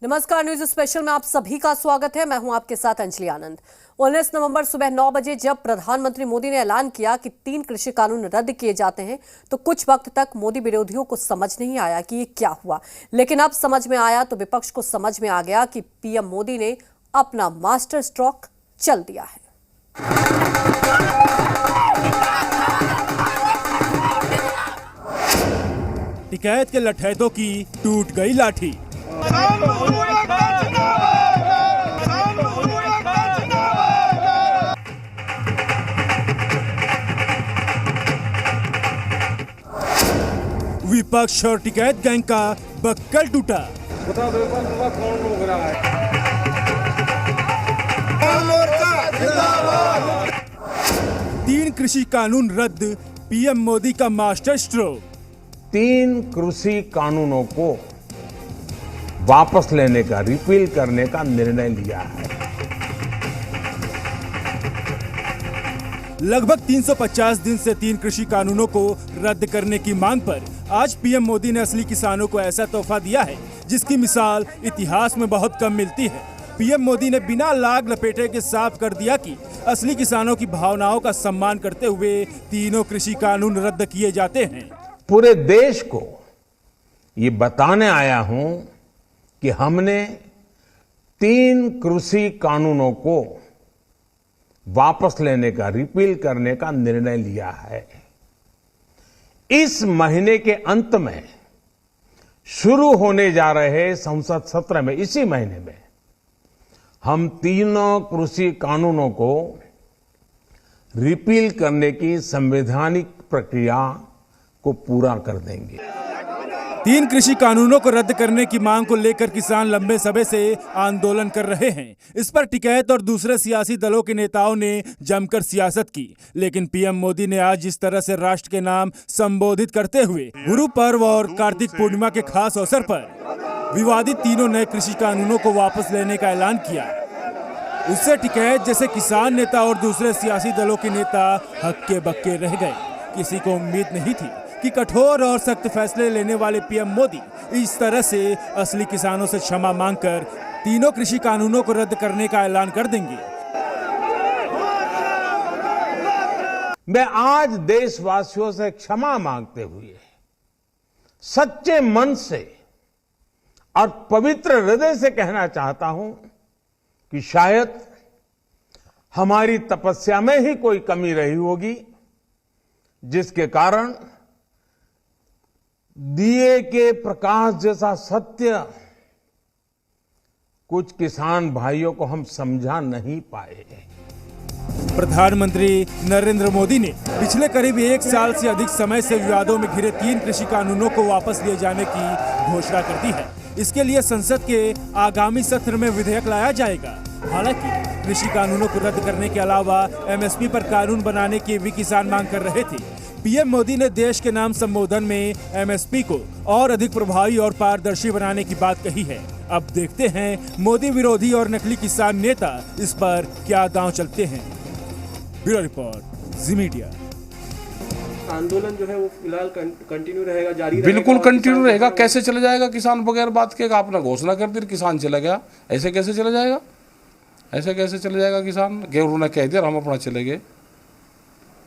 नमस्कार, news special में आप सभी का स्वागत है। मैं हूं आपके साथ अंजलि आनंद। 19 नवंबर सुबह 9 बजे जब प्रधानमंत्री मोदी ने ऐलान किया कि 3 कृषि कानून रद्द किए जाते हैं, तो कुछ वक्त तक मोदी विरोधियों को समझ नहीं आया कि ये क्या हुआ। लेकिन अब समझ में आया तो विपक्ष को समझ में आ गया कि पीएम मोदी ने अपना मास्टर स्ट्रोक चल दिया है। टिकैत के लठैतों की टूट गई लाठी। विपक्ष और टिकैत गैंग का बक्कल टूटा। कौन रोक रहा है? 3 कृषि कानून रद्द, पीएम मोदी का मास्टर स्ट्रोक। 3 कृषि कानूनों को वापस लेने का, रिपील करने का निर्णय लिया है। लगभग 350 दिन से 3 कृषि कानूनों को रद्द करने की मांग पर आज पीएम मोदी ने असली किसानों को ऐसा तोहफा दिया है जिसकी मिसाल इतिहास में बहुत कम मिलती है। पीएम मोदी ने बिना लाग लपेटे के साफ कर दिया कि असली किसानों की भावनाओं का सम्मान करते हुए तीनों कृषि कानून रद्द किए जाते हैं। पूरे देश को ये बताने आया हूं कि हमने 3 कृषि कानूनों को वापस लेने का, रिपील करने का निर्णय लिया है। इस महीने के अंत में शुरू होने जा रहे संसद सत्र में, इसी महीने में हम तीनों कृषि कानूनों को रिपील करने की संवैधानिक प्रक्रिया को पूरा कर देंगे। 3 कृषि कानूनों को रद्द करने की मांग को लेकर किसान लंबे समय से आंदोलन कर रहे हैं। इस पर टिकैत और दूसरे सियासी दलों के नेताओं ने जमकर सियासत की। लेकिन पीएम मोदी ने आज जिस तरह से राष्ट्र के नाम संबोधित करते हुए गुरु पर्व और कार्तिक पूर्णिमा के खास अवसर पर विवादित तीनों नए कृषि कानूनों को वापस लेने का ऐलान किया, उससे टिकैत जैसे किसान नेता और दूसरे सियासी दलों के नेता हक्के बक्के रह गए। किसी को उम्मीद नहीं थी कि कठोर और सख्त फैसले लेने वाले पीएम मोदी इस तरह से असली किसानों से क्षमा मांगकर तीनों कृषि कानूनों को रद्द करने का ऐलान कर देंगे। मैं आज देशवासियों से क्षमा मांगते हुए सच्चे मन से और पवित्र हृदय से कहना चाहता हूं कि शायद हमारी तपस्या में ही कोई कमी रही होगी, जिसके कारण दिए के प्रकाश जैसा सत्य कुछ किसान भाइयों को हम समझा नहीं पाए। प्रधानमंत्री नरेंद्र मोदी ने पिछले करीब 1 साल से अधिक समय से विवादों में घिरे 3 कृषि कानूनों को वापस लिए जाने की घोषणा कर दी है। इसके लिए संसद के आगामी सत्र में विधेयक लाया जाएगा। हालांकि कृषि कानूनों को रद्द करने के अलावा एमएसपी पर कानून बनाने की भी किसान मांग कर रहे थे। पीएम मोदी ने देश के नाम संबोधन में एमएसपी को और अधिक प्रभावी और पारदर्शी बनाने की बात कही है। अब देखते हैं मोदी विरोधी और नकली किसान नेता इस पर क्या दांव चलते हैं। ब्यूरो रिपोर्ट, जी मीडिया। आंदोलन जो है वो फिलहाल कंटिन्यू रहेगा, जारी रहेगा? बिल्कुल कंटिन्यू रहेगा। कैसे चला जाएगा किसान बगैर बात के? आपने घोषणा कर दी, किसान चला गया, ऐसे कैसे चला जाएगा? ऐसे कैसे चला जाएगा किसान? कि उन्होंने कह दिया हम अपना चले गए।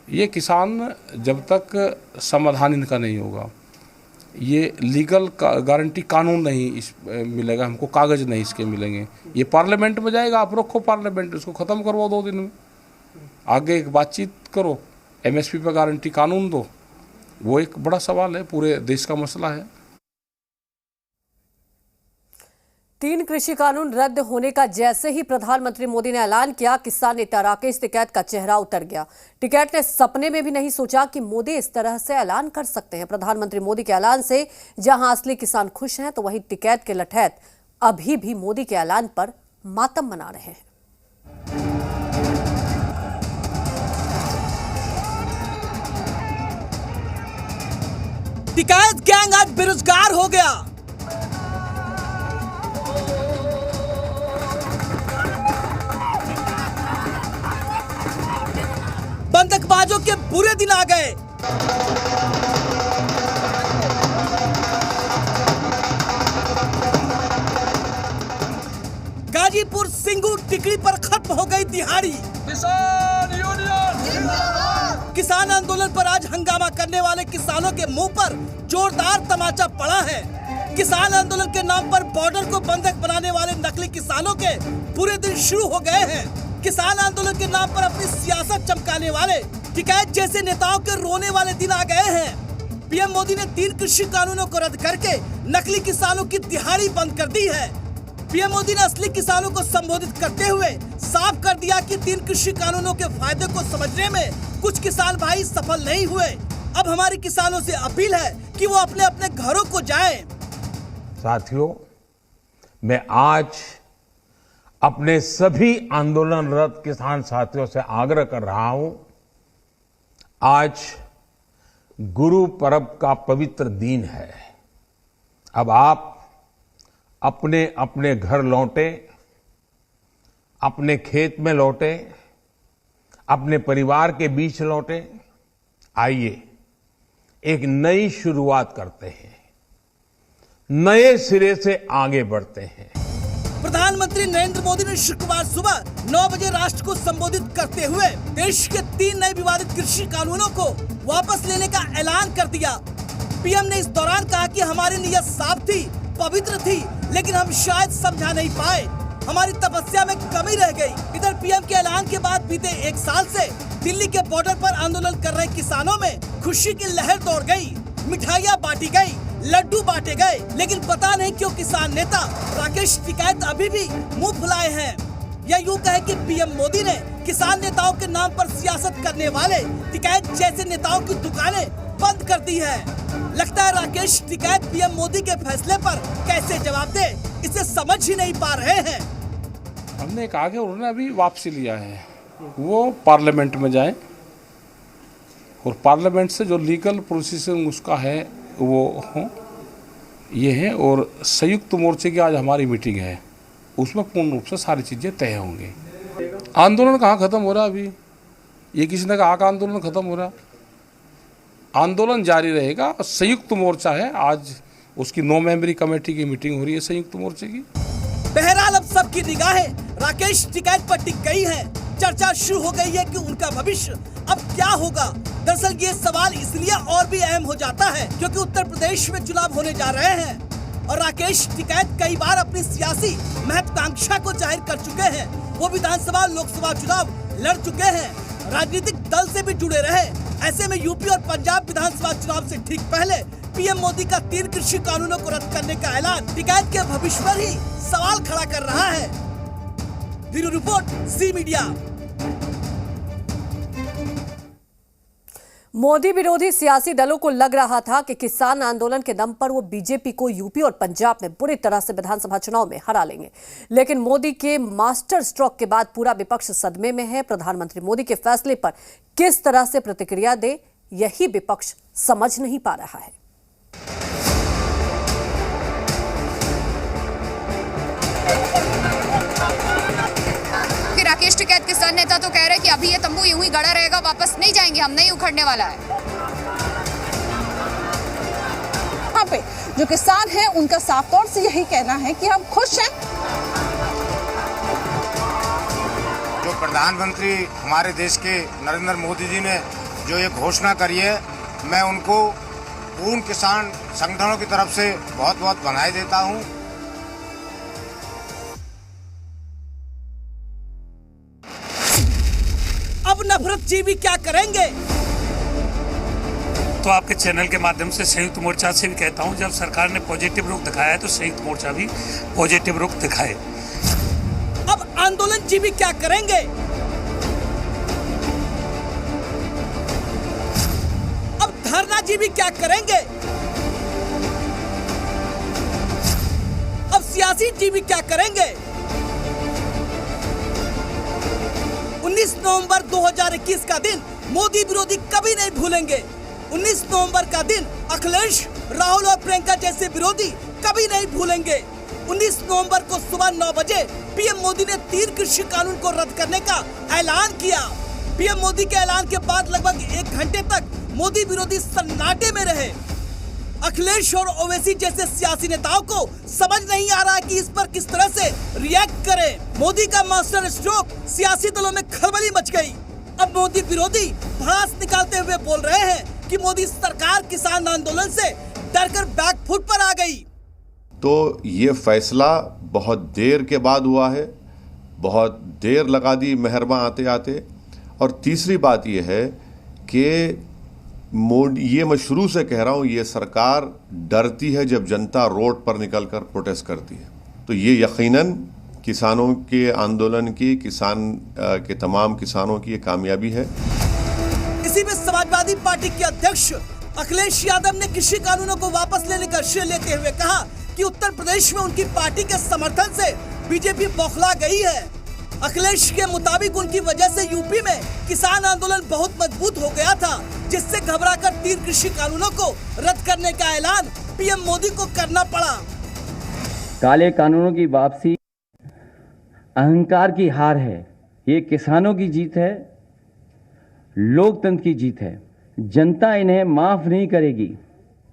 ये किसान जब तक समाधान इनका नहीं होगा, ये लीगल गारंटी कानून नहीं इस मिलेगा, हमको कागज नहीं इसके मिलेंगे, ये पार्लियामेंट में जाएगा। आप रखो पार्लियामेंट, इसको ख़त्म करवाओ 2 दिन में, आगे एक बातचीत करो, एमएसपी पर गारंटी कानून दो। वो एक बड़ा सवाल है, पूरे देश का मसला है। 3 कृषि कानून रद्द होने का जैसे ही प्रधानमंत्री मोदी ने ऐलान किया, किसान नेता राकेश टिकैत का चेहरा उतर गया। टिकैत ने सपने में भी नहीं सोचा कि मोदी इस तरह से ऐलान कर सकते हैं। प्रधानमंत्री मोदी के ऐलान से जहां असली किसान खुश हैं, तो वहीं टिकैत के लठैत अभी भी मोदी के ऐलान पर मातम मना रहे हैं। टिकैत गैंग आज बेरोजगार हो गया। बंधकबाजों के बुरे दिन आ गए। गाजीपुर सिंगू टिकरी पर खत्म हो गई दिहाड़ी। किसान यूनियन किसान आंदोलन पर आज हंगामा करने वाले किसानों के मुंह पर जोरदार तमाचा पड़ा है। किसान आंदोलन के नाम पर बॉर्डर को बंधक बनाने वाले नकली किसानों के पूरे दिन शुरू हो गए हैं। किसान आंदोलन के नाम पर अपनी सियासत चमकाने वाले टिकैत जैसे नेताओं के रोने वाले दिन आ गए हैं। पीएम मोदी ने 3 कृषि कानूनों को रद्द करके नकली किसानों की दिहाड़ी बंद कर दी है। पीएम मोदी ने असली किसानों को संबोधित करते हुए साफ कर दिया कि 3 कृषि कानूनों के फायदे को समझने में कुछ किसान भाई सफल नहीं हुए। अब हमारे किसानों से अपील है कि वो अपने अपने घरों को जाएं। साथियों, मैं आज अपने सभी आंदोलनरत किसान साथियों से आग्रह कर रहा हूं, आज गुरु पर्व का पवित्र दिन है। अब आप अपने अपने घर लौटे, अपने खेत में लौटे, अपने परिवार के बीच लौटे। आइए एक नई शुरुआत करते हैं, नए सिरे से आगे बढ़ते हैं। प्रधानमंत्री नरेंद्र मोदी ने शुक्रवार सुबह 9 बजे राष्ट्र को संबोधित करते हुए देश के 3 नए विवादित कृषि कानूनों को वापस लेने का ऐलान कर दिया। पीएम ने इस दौरान कहा कि हमारी नीयत साफ थी, पवित्र थी, लेकिन हम शायद समझा नहीं पाए, हमारी तपस्या में कमी रह गई। इधर पीएम के ऐलान के बाद बीते 1 साल से दिल्ली के बॉर्डर पर आंदोलन कर रहे किसानों में खुशी की लहर दौड़ गई। मिठाइयाँ बांटी गई, लड्डू बांटे गए, लेकिन पता नहीं क्यों किसान नेता राकेश टिकैत अभी भी मुंह फुलाए हैं। या यूं कहे कि पीएम मोदी ने किसान नेताओं के नाम पर सियासत करने वाले टिकैत जैसे नेताओं की दुकानें बंद कर दी है। लगता है राकेश टिकैत पीएम मोदी के फैसले पर कैसे जवाब दे, इसे समझ ही नहीं पा रहे हैं। हमने कहा कि उन्होंने अभी वापसी लिया है, वो पार्लियामेंट में जाएं और पार्लियामेंट से जो लीगल प्रोसीजर उसका है वो ये है। और संयुक्त मोर्चे की आज हमारी मीटिंग है, उसमें पूर्ण रूप से सारी चीज़ें तय होंगी। आंदोलन कहाँ ख़त्म हो रहा अभी? ये किसी ने कहा कि आंदोलन ख़त्म हो रहा? आंदोलन जारी रहेगा। संयुक्त मोर्चा है, आज उसकी 9 मेंबरी कमेटी की मीटिंग हो रही है संयुक्त मोर्चे की। बहरहाल अब सबकी निगाहें राकेश टिकैत पर टिक गई है। चर्चा शुरू हो गई है कि उनका भविष्य अब क्या होगा। दरअसल ये सवाल इसलिए और भी अहम हो जाता है क्योंकि उत्तर प्रदेश में चुनाव होने जा रहे हैं और राकेश टिकैत कई बार अपनी सियासी महत्वाकांक्षा को जाहिर कर चुके हैं। वो विधानसभा लोकसभा चुनाव लड़ चुके हैं, राजनीतिक दल से भी जुड़े रहे। ऐसे में यूपी और पंजाब विधानसभा चुनाव से ठीक पहले पीएम मोदी का 3 कृषि कानूनों को रद्द करने का ऐलान टिकैत के भविष्य पर ही सवाल खड़ा कर रहा है। Bureau report, C media. Modi विरोधी सियासी दलों को लग रहा था कि किसान आंदोलन के दम पर वो बीजेपी को यूपी और पंजाब में बुरी तरह से विधानसभा चुनाव में हरा लेंगे, लेकिन मोदी के मास्टर स्ट्रोक के बाद पूरा विपक्ष सदमे में है। प्रधानमंत्री मोदी के फैसले पर किस तरह से प्रतिक्रिया दे, यही विपक्ष समझ नहीं पा रहा है। राकेश टिकैत किसान नेता तो कह रहे हैं कि अभी ये तंबू यूं ही गड़ा रहेगा, वापस नहीं जाएंगे, हम नहीं उखड़ने वाला है। यहाँ पे जो किसान हैं उनका साफ तौर से यही कहना है कि हम खुश हैं। जो प्रधानमंत्री हमारे देश के नरेंद्र मोदी जी ने जो ये घोषणा करी है, मैं उनको पूर्ण किसान संगठनों की तरफ से बहुत बहुत बधाई देता हूँ। अब नफरत जीवी क्या करेंगे? तो आपके चैनल के माध्यम से संयुक्त मोर्चा से भी कहता हूं, जब सरकार ने पॉजिटिव रुख दिखाया है तो संयुक्त मोर्चा भी पॉजिटिव रुख दिखाए। अब आंदोलन जीवी क्या करेंगे? अब धरना जीवी क्या करेंगे? अब सियासी जीवी क्या करेंगे? 19 नवंबर 2021 का दिन मोदी विरोधी कभी नहीं भूलेंगे। 19 नवंबर का दिन अखिलेश, राहुल और प्रियंका जैसे विरोधी कभी नहीं भूलेंगे। 19 नवंबर को सुबह 9 बजे पीएम मोदी ने 3 कृषि कानून को रद्द करने का ऐलान किया। पीएम मोदी के ऐलान के बाद लगभग 1 घंटे तक मोदी विरोधी सन्नाटे में रहे। अखिलेश और ओवैसी जैसे सियासी नेताओं को समझ नहीं आ रहा है कि इस पर किस तरह से रिएक्ट करें। मोदी का मास्टर स्ट्रोक, सियासी दलों में खलबली मच गई। अब मोदी विरोधी भड़ास निकालते हुए बोल रहे हैं कि मोदी सरकार किसान आंदोलन से डरकर बैकफुट पर आ गई। तो ये फैसला बहुत देर के बाद हुआ है, बहुत देर लगा दी मेहरमा आते आते। और तीसरी बात ये है कि ये मैं शुरू से कह रहा हूँ, ये सरकार डरती है जब जनता रोड पर निकलकर प्रोटेस्ट करती है। तो ये यकीनन किसानों के आंदोलन की, किसान के तमाम किसानों की ये कामयाबी है। इसी में समाजवादी पार्टी के अध्यक्ष अखिलेश यादव ने कृषि कानूनों को वापस लेने का श्रेय लेते हुए कहा कि उत्तर प्रदेश में उनकी पार्टी के समर्थन से बीजेपी बौखला गई है। अखिलेश के मुताबिक उनकी वजह से यूपी में किसान आंदोलन बहुत मजबूत हो गया था, जिससे घबराकर 3 कृषि कानूनों को रद्द करने का ऐलान पीएम मोदी को करना पड़ा। काले कानूनों की वापसी अहंकार की हार है। ये किसानों की जीत है, लोकतंत्र की जीत है। जनता इन्हें माफ नहीं करेगी।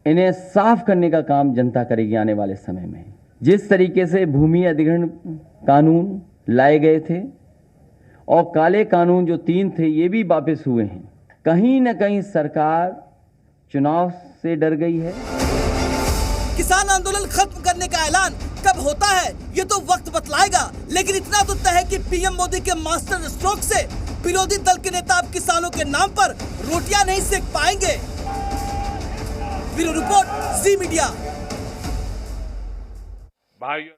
इन्हें साफ करने का काम जनता करेगी आने वाले समय में। जिस तरीके से भूमि अधिग्रहण कानून लाए गए थे और काले कानून जो 3 थे ये भी वापस हुए हैं। कहीं न कहीं सरकार चुनाव से डर गई है। किसान आंदोलन खत्म करने का ऐलान कब होता है ये तो वक्त बतलाएगा, लेकिन इतना तो तय है कि पीएम मोदी के मास्टर स्ट्रोक से विरोधी दल के नेता अब किसानों के नाम पर रोटियां नहीं सेक पाएंगे। ब्यूरो रिपोर्ट, जी मीडिया। भाइयों,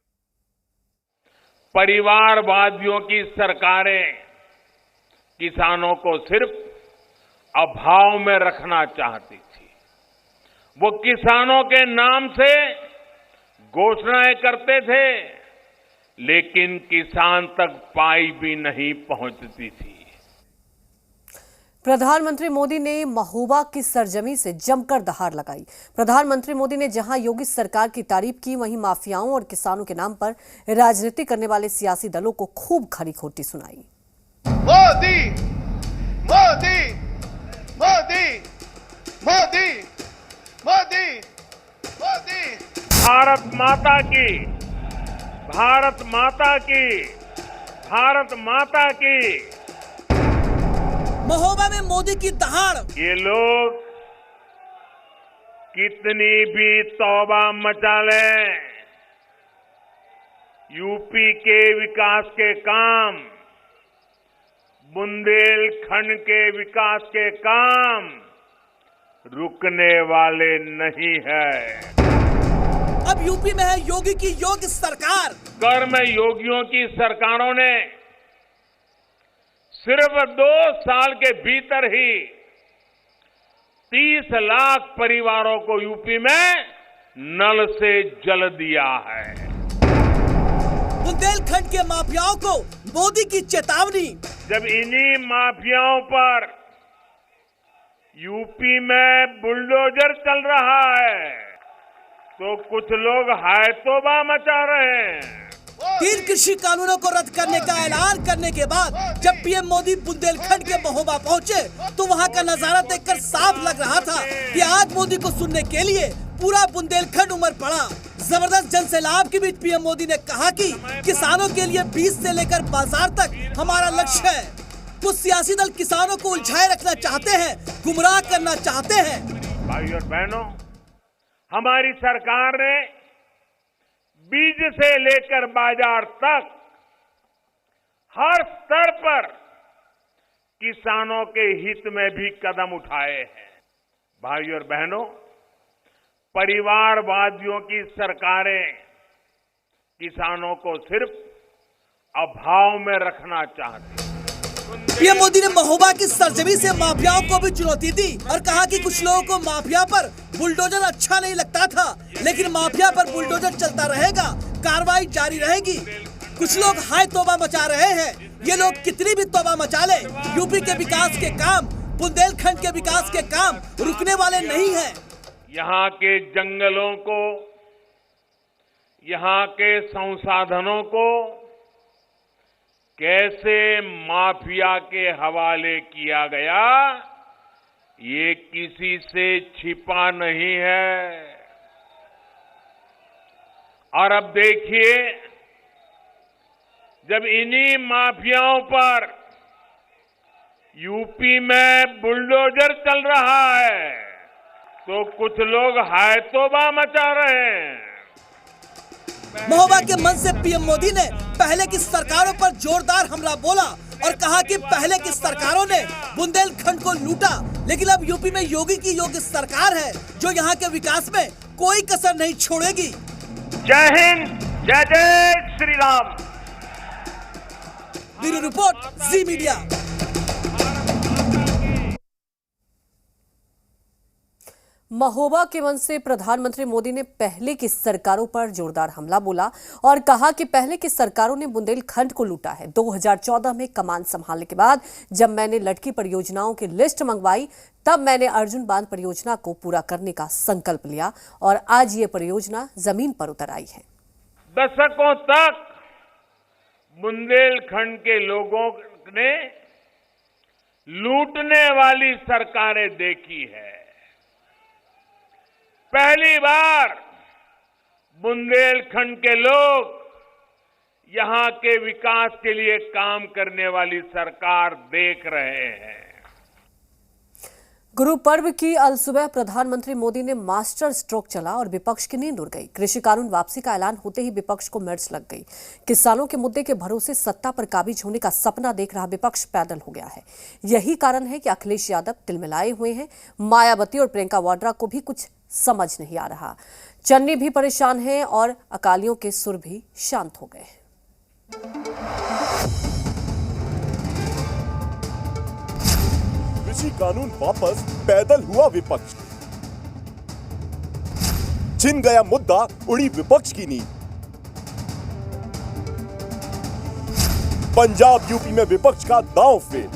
परिवारवादियों की सरकारें किसानों को सिर्फ अभाव में रखना चाहती थी। वो किसानों के नाम से घोषणाएं करते थे, लेकिन किसान तक पाई भी नहीं पहुंचती थी। प्रधानमंत्री मोदी ने महोबा की सरजमी से जमकर दहाड़ लगाई। प्रधानमंत्री मोदी ने जहां योगी सरकार की तारीफ की, वहीं माफियाओं और किसानों के नाम पर राजनीति करने वाले सियासी दलों को खूब खरी खोटी सुनाई। मोदी मोदी मोदी मोदी मोदी मोदी। भारत माता की, भारत माता की, भारत माता की। महोबा में मोदी की दहाड़। ये लोग कितनी भी तौबा मचा लें, यूपी के विकास के काम, बुंदेलखंड के विकास के काम रुकने वाले नहीं है। अब यूपी में है योगी की योगी सरकार। कर्म योगियों की सरकारों ने सिर्फ 2 साल के भीतर ही 30 लाख परिवारों को यूपी में नल से जल दिया है। बुंदेलखंड के माफियाओं को मोदी की चेतावनी। जब इन्हीं माफियाओं पर यूपी में बुलडोजर चल रहा है तो कुछ लोग हाय तौबा मचा रहे हैं। 3 कृषि कानूनों को रद्द करने का ऐलान करने के बाद जब पीएम मोदी बुंदेलखंड के महोबा पहुंचे तो वहां का नजारा देखकर साफ लग रहा था कि आज मोदी को सुनने के लिए पूरा बुंदेलखंड उमड़ पड़ा। जबरदस्त जनसैलाब के बीच पीएम मोदी ने कहा कि किसानों के लिए बीज से लेकर बाजार तक हमारा लक्ष्य है। कुछ सियासी दल किसानों को उलझाए रखना चाहते हैं, गुमराह करना चाहते हैं। भाइयों और बहनों, हमारी सरकार ने बीज से लेकर बाजार तक हर स्तर पर किसानों के हित में भी कदम उठाए हैं। भाइयों और बहनों, परिवारवादियों की सरकारें किसानों को सिर्फ अभाव में रखना चाहती हैं। पीएम मोदी ने महोबा की सरजमी से माफियाओं को भी चुनौती दी और कहा कि कुछ लोगों को माफिया पर बुलडोजर अच्छा नहीं लगता था, लेकिन माफिया पर बुलडोजर चलता रहेगा, कार्रवाई जारी रहेगी। कुछ लोग हाय तौबा मचा रहे हैं। ये लोग कितनी भी तौबा मचा ले, यूपी के विकास के काम, बुंदेलखंड के विकास के काम रुकने वाले नहीं हैं। यहाँ के जंगलों को, यहाँ के संसाधनों को कैसे माफिया के हवाले किया गया, ये किसी से छिपा नहीं है। और अब देखिए, जब इन्हीं माफियाओं पर यूपी में बुलडोजर चल रहा है तो कुछ लोग हाय तौबा मचा रहे हैं। महोबा के मंच से पीएम मोदी ने पहले की सरकारों पर जोरदार हमला बोला और कहा कि पहले की सरकारों ने बुंदेलखंड को लूटा, लेकिन अब यूपी में योगी की योगी सरकार है जो यहाँ के विकास में कोई कसर नहीं छोड़ेगी। जय हिंद, जय जय श्री राम। ब्यूरो रिपोर्ट, जी मीडिया। महोबा के मंच से प्रधानमंत्री मोदी ने पहले की सरकारों पर जोरदार हमला बोला और कहा कि पहले की सरकारों ने बुंदेलखंड को लूटा है। 2014 में कमान संभालने के बाद जब मैंने लटकी परियोजनाओं की लिस्ट मंगवाई तब मैंने अर्जुन बांध परियोजना को पूरा करने का संकल्प लिया और आज ये परियोजना जमीन पर उतर आई है। दशकों तक बुंदेलखंड के लोगों ने लूटने वाली सरकारें देखी है। पहली बार बुंदेलखंड के लोग यहां के विकास के लिए काम करने वाली सरकार देख रहे हैं। गुरु पर्व की अलसुबह प्रधानमंत्री मोदी ने मास्टर स्ट्रोक चला और विपक्ष की नींद उड़ गई। कृषि कानून वापसी का ऐलान होते ही विपक्ष को मिर्च लग गई। किसानों के मुद्दे के भरोसे सत्ता पर काबिज होने का सपना देख रहा विपक्ष पैदल हो गया है। यही कारण है कि अखिलेश यादव तिलमिलाए हुए हैं। मायावती और प्रियंका वाड्रा को भी कुछ समझ नहीं आ रहा। चन्नी भी परेशान है और अकालियों के सुर भी शांत हो गए। कृषि कानून वापस, पैदल हुआ विपक्ष। छिन गया मुद्दा, उड़ी विपक्ष की नींद। पंजाब यूपी में विपक्ष का दांव फेल।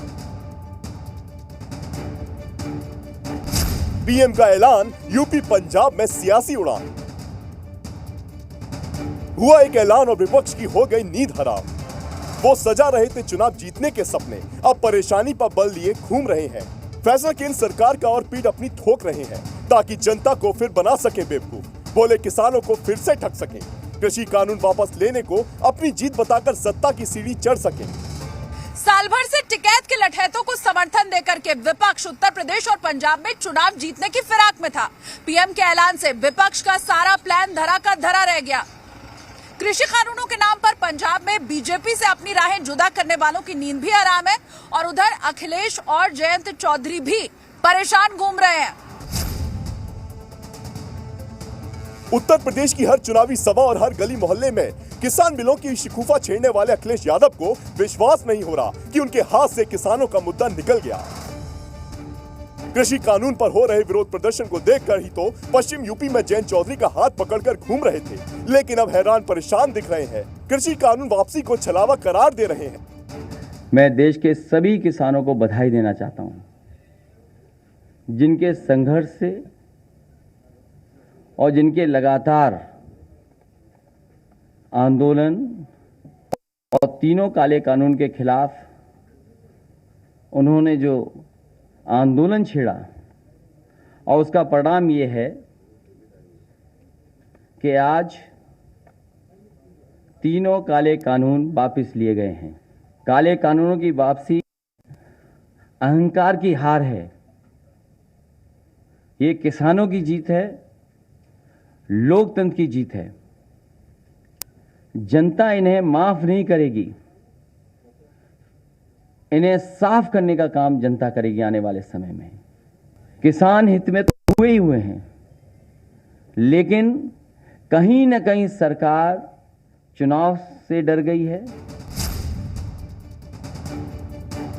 पीएम का ऐलान, यूपी पंजाब में सियासी उड़ान। हुआ एक ऐलान और विपक्ष की हो गई नींद हराम। वो सजा रहे थे चुनाव जीतने के सपने, अब परेशानी पर बल लिए घूम रहे हैं। फैसला केंद्र सरकार का और पीठ अपनी ठोक रहे हैं ताकि जनता को फिर बना सके बेवकूफ। बोले किसानों को फिर से ठग सके। कृषि कानून वापस लेने को अपनी जीत बताकर सत्ता की सीढ़ी चढ़ सके। साल भर से टिकैत के लठैतों को समर्थन देकर के विपक्ष उत्तर प्रदेश और पंजाब में चुनाव जीतने की फिराक में था। पीएम के ऐलान से विपक्ष का सारा प्लान धरा का धरा रह गया। कृषि कानूनों के नाम पर पंजाब में बीजेपी से अपनी राहें जुदा करने वालों की नींद भी हराम है और उधर अखिलेश और जयंत चौधरी भी परेशान घूम रहे हैं। उत्तर प्रदेश की हर चुनावी सभा और हर गली मोहल्ले में किसान बिलों की शिकूफा छेड़ने वाले अखिलेश यादव को विश्वास नहीं हो रहा कि उनके हाथ से किसानों का मुद्दा निकल गया। कृषि कानून पर हो रहे विरोध प्रदर्शन को देखकर ही तो पश्चिम यूपी में जयंत चौधरी का हाथ पकड़कर घूम रहे थे, लेकिन अब हैरान परेशान दिख रहे हैं। कृषि कानून वापसी को छलावा करार दे रहे हैं। मैं देश के सभी किसानों को बधाई देना चाहता हूं, जिनके संघर्ष से और जिनके लगातार आंदोलन और तीनों काले कानून के खिलाफ उन्होंने जो आंदोलन छेड़ा और उसका परिणाम ये है कि आज तीनों काले कानून वापस लिए गए हैं। काले कानूनों की वापसी अहंकार की हार है। ये किसानों की जीत है, लोकतंत्र की जीत है। जनता इन्हें माफ नहीं करेगी। इन्हें साफ करने का काम जनता करेगी आने वाले समय में। किसान हित में तो हुए ही हुए हैं, लेकिन कहीं न कहीं सरकार चुनाव से डर गई है।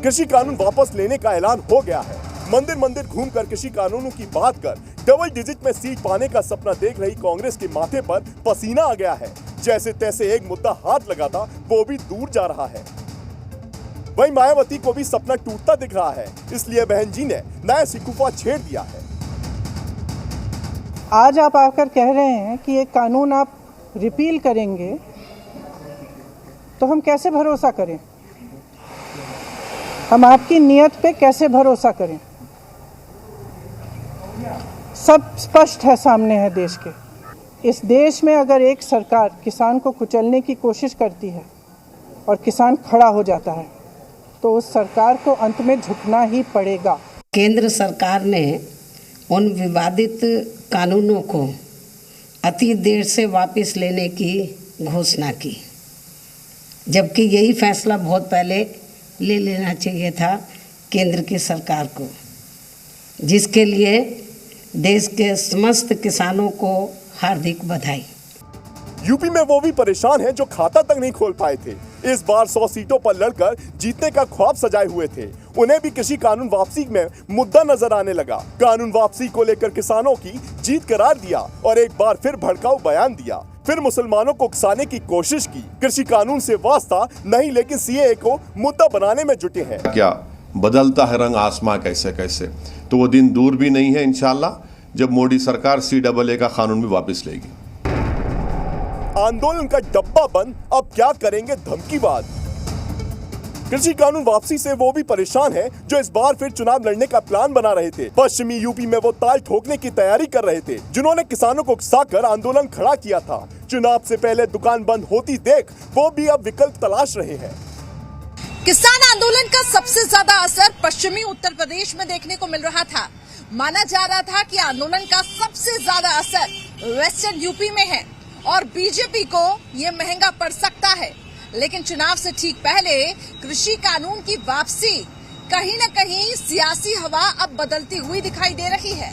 कृषि कानून वापस लेने का ऐलान हो गया है। मंदिर मंदिर घूमकर कृषि कानूनों की बात कर डबल डिजिट में सीट पाने का सपना देख रही कांग्रेस के माथे पर पसीना आ गया है। जैसे तैसे एक मुद्दा हाथ लगा था, वो भी दूर जा रहा है। वहीं मायावती को भी सपना टूटता दिख रहा है, इसलिए बहन जी ने नया शिकूफा छेड़ दिया है। आज आप आकर कह रहे हैं कि ये कानून आप रिपील करेंगे, तो हम कैसे भरोसा करें? हम आपकी नीयत पे कैसे भरोसा करें? सब स्पष्ट है, सामने है देश के। इस देश में अगर एक सरकार किसान को कुचलने की कोशिश करती है और किसान खड़ा हो जाता है तो उस सरकार को अंत में झुकना ही पड़ेगा। केंद्र सरकार ने उन विवादित कानूनों को अति देर से वापस लेने की घोषणा की, जबकि यही फैसला बहुत पहले ले लेना चाहिए था केंद्र की सरकार को, जिसके लिए देश के समस्त किसानों को हार्दिक बधाई। यूपी में वो भी परेशान हैं जो खाता तक नहीं खोल पाए थे। इस बार 100 सीटों पर लड़कर जीतने का ख्वाब सजाए हुए थे। उन्हें भी कृषि कानून वापसी में मुद्दा नजर आने लगा। कानून वापसी को लेकर किसानों की जीत करार दिया और एक बार फिर भड़काऊ बयान दिया। फिर मुसलमानों को उकसाने की कोशिश की। कृषि कानून से वास्ता नहीं, लेकिन सीएए को मुद्दा बनाने में जुटे हैं। क्या बदलता है रंग आसमां कैसे कैसे, तो वो दिन दूर भी नहीं है इंशाल्लाह जब मोदी सरकार CAA का कानून भी वापस लेगी। आंदोलन का डब्बा बंद, अब क्या करेंगे धमकीबाज। कृषि कानून वापसी से वो भी परेशान हैं जो इस बार फिर चुनाव लड़ने का प्लान बना रहे थे। पश्चिमी यूपी में वो ताल ठोकने की तैयारी कर रहे थे, जिन्होंने किसानों को उकसाकर आंदोलन खड़ा किया था। चुनाव से पहले दुकान बंद होती देख वो भी अब विकल्प तलाश रहे हैं। किसान आंदोलन का सबसे ज्यादा असर पश्चिमी उत्तर प्रदेश में देखने को मिल रहा था। माना जा रहा था कि आंदोलन का सबसे ज्यादा असर वेस्टर्न यूपी में है और बीजेपी को ये महंगा पड़ सकता है। लेकिन चुनाव से ठीक पहले कृषि कानून की वापसी, कहीं न कहीं सियासी हवा अब बदलती हुई दिखाई दे रही है।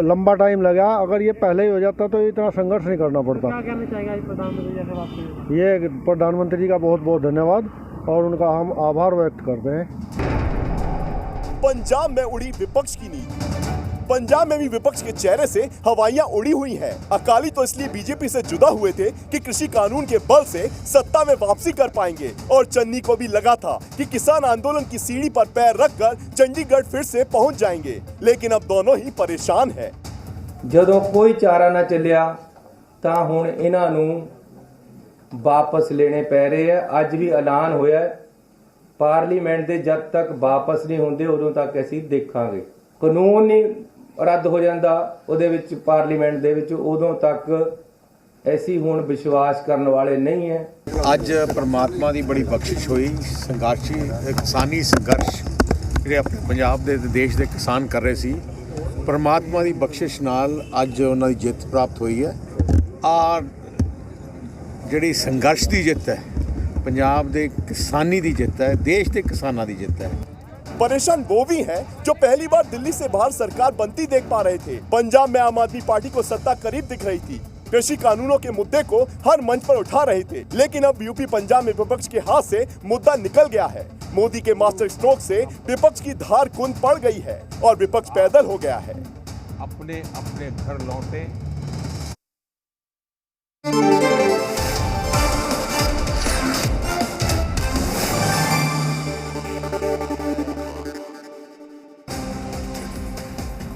लंबा टाइम लगा, अगर ये पहले ही हो जाता तो इतना संघर्ष नहीं करना पड़ता। क्या कहना चाहेंगे प्रधानमंत्री जैसे बात की? ये प्रधानमंत्री जी का बहुत बहुत धन्यवाद और उनका हम आभार व्यक्त करते हैं। पंजाब में उड़ी विपक्ष की नींद। पंजाब में भी विपक्ष के चेहरे से हवाइयां उड़ी हुई हैं। अकाली तो इसलिए बीजेपी से जुदा हुए थे कि कृषि कानून के बल से सत्ता में वापसी कर पाएंगे, और चन्नी को भी लगा था कि किसान आंदोलन की सीढ़ी पर पैर रखकर चंडीगढ़ फिर से पहुंच जाएंगे। लेकिन अब दोनों ही परेशान हैं। ਜਦੋਂ ਕੋਈ ਚਾਰਾ ਨਾ ਚੱਲਿਆ ਤਾਂ ਹੁਣ ਇਹਨਾਂ ਨੂੰ ਵਾਪਸ ਲੈਣੇ ਪੈ ਰਹੇ ਆ। ਅੱਜ ਵੀ ਐਲਾਨ ਹੋਇਆ ਪਾਰਲੀਮੈਂਟ ਦੇ ਜਦ ਤੱਕ ਵਾਪਸ ਨਹੀਂ ਹੁੰਦੇ ਉਦੋਂ ਤੱਕ ਅਸੀਂ ਦੇਖਾਂਗੇ। ਕਾਨੂੰਨ ਨਹੀਂ ਰੱਦ ਹੋ ਜਾਂਦਾ ਉਹਦੇ ਵਿੱਚ ਪਾਰਲੀਮੈਂਟ ਦੇ ਵਿੱਚ, ਉਦੋਂ ਤੱਕ ਅਸੀਂ ਹੁਣ ਵਿਸ਼ਵਾਸ ਕਰਨ ਵਾਲੇ ਨਹੀਂ ਹੈ। ਅੱਜ ਪਰਮਾਤਮਾ ਦੀ ਬੜੀ ਬਖਸ਼ਿਸ਼ ਹੋਈ। ਸੰਘਰਸ਼ੀ ਕਿਸਾਨੀ ਸੰਘਰਸ਼ ਜਿਹੜੇ ਆਪਣੇ ਪੰਜਾਬ ਦੇ ਦੇਸ਼ ਦੇ ਕਿਸਾਨ ਕਰ ਰਹੇ ਸੀ, ਪਰਮਾਤਮਾ ਦੀ ਬਖਸ਼ਿਸ਼ ਨਾਲ ਅੱਜ ਉਹਨਾਂ ਦੀ ਜਿੱਤ ਪ੍ਰਾਪਤ ਹੋਈ ਹੈ। ਆ ਜਿਹੜੀ ਸੰਘਰਸ਼ ਦੀ ਜਿੱਤ ਹੈ, ਪੰਜਾਬ ਦੇ ਕਿਸਾਨੀ ਦੀ ਜਿੱਤ है, देश के किसानों की जित है। परेशान वो भी हैं जो पहली बार दिल्ली से बाहर सरकार बनती देख पा रहे थे। पंजाब में आम आदमी पार्टी को सत्ता करीब दिख रही थी, कृषि कानूनों के मुद्दे को हर मंच पर उठा रहे थे। लेकिन अब यूपी पंजाब में विपक्ष के हाथ से मुद्दा निकल गया है। मोदी के मास्टर स्ट्रोक से विपक्ष की धार कुंद पड़ गई है और विपक्ष पैदल हो गया है। अपने अपने घर लौटे।